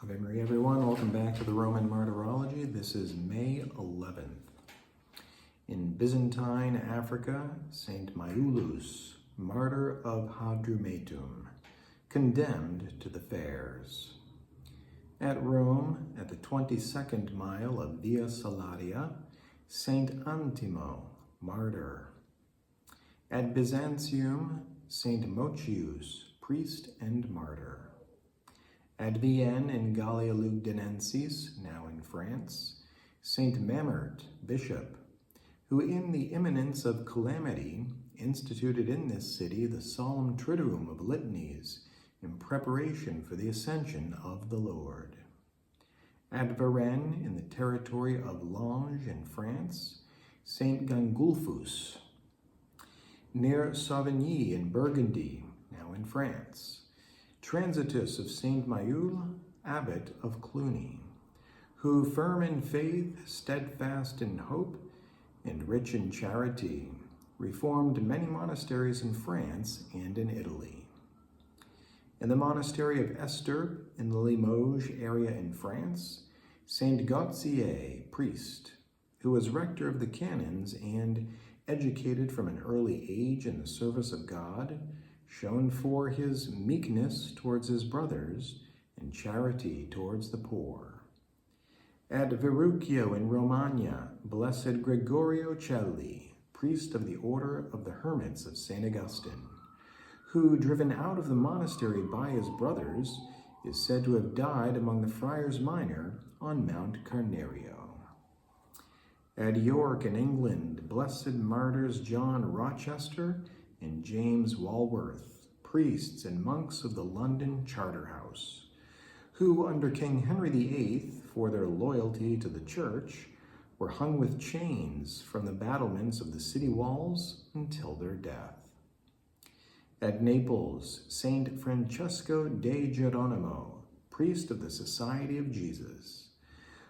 Ave Maria, everyone. Welcome back to the Roman Martyrology. This is May 11th. In Byzantine Africa, Saint Maiulus, martyr of Hadrumetum, condemned to the fairs. At Rome, at the 22nd mile of Via Salaria, Saint Antimo, martyr. At Byzantium, Saint Mochius, priest and martyr. At Vienne in Gallia Lugdunensis, now in France, Saint Mamert, bishop, who in the imminence of calamity instituted in this city the solemn triduum of litanies in preparation for the ascension of the Lord. At Varennes in the territory of Lange in France, Saint Gangulphus. Near Sauvigny in Burgundy, now in France, Transitus of Saint Maule, abbot of Cluny, who firm in faith, steadfast in hope, and rich in charity, reformed many monasteries in France and in Italy. In the monastery of Esther in the Limoges area in France, Saint Gautier, priest, who was rector of the canons and educated from an early age in the service of God, shown for his meekness towards his brothers and charity towards the poor. At Verrucchio in Romagna, Blessed Gregorio Celli, priest of the Order of the Hermits of St. Augustine, who, driven out of the monastery by his brothers, is said to have died among the friars minor on Mount Carnario. At York in England, Blessed Martyrs John Rochester and James Walworth, priests and monks of the London Charterhouse, who under King Henry VIII, for their loyalty to the church, were hung with chains from the battlements of the city walls until their death. At Naples, Saint Francesco de Geronimo, priest of the Society of Jesus,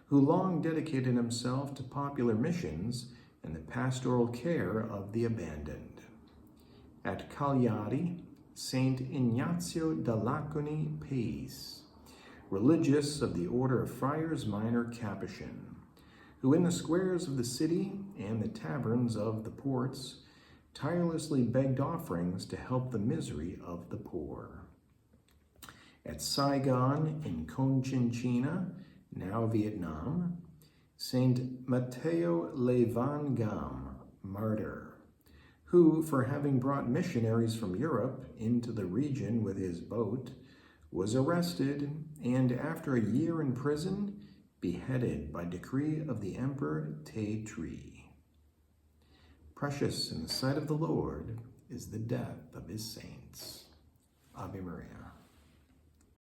who long dedicated himself to popular missions and the pastoral care of the abandoned. At Cagliari, Saint Ignazio da Laconi Pais, religious of the Order of Friars Minor Capuchin, who in the squares of the city and the taverns of the ports tirelessly begged offerings to help the misery of the poor. At Saigon in Conchinchina, now Vietnam, Saint Mateo Le Van Gam, martyr, who, for having brought missionaries from Europe into the region with his boat, was arrested and, after a year in prison, beheaded by decree of the Emperor Te-Tri. Precious in the sight of the Lord is the death of his saints. Ave Maria.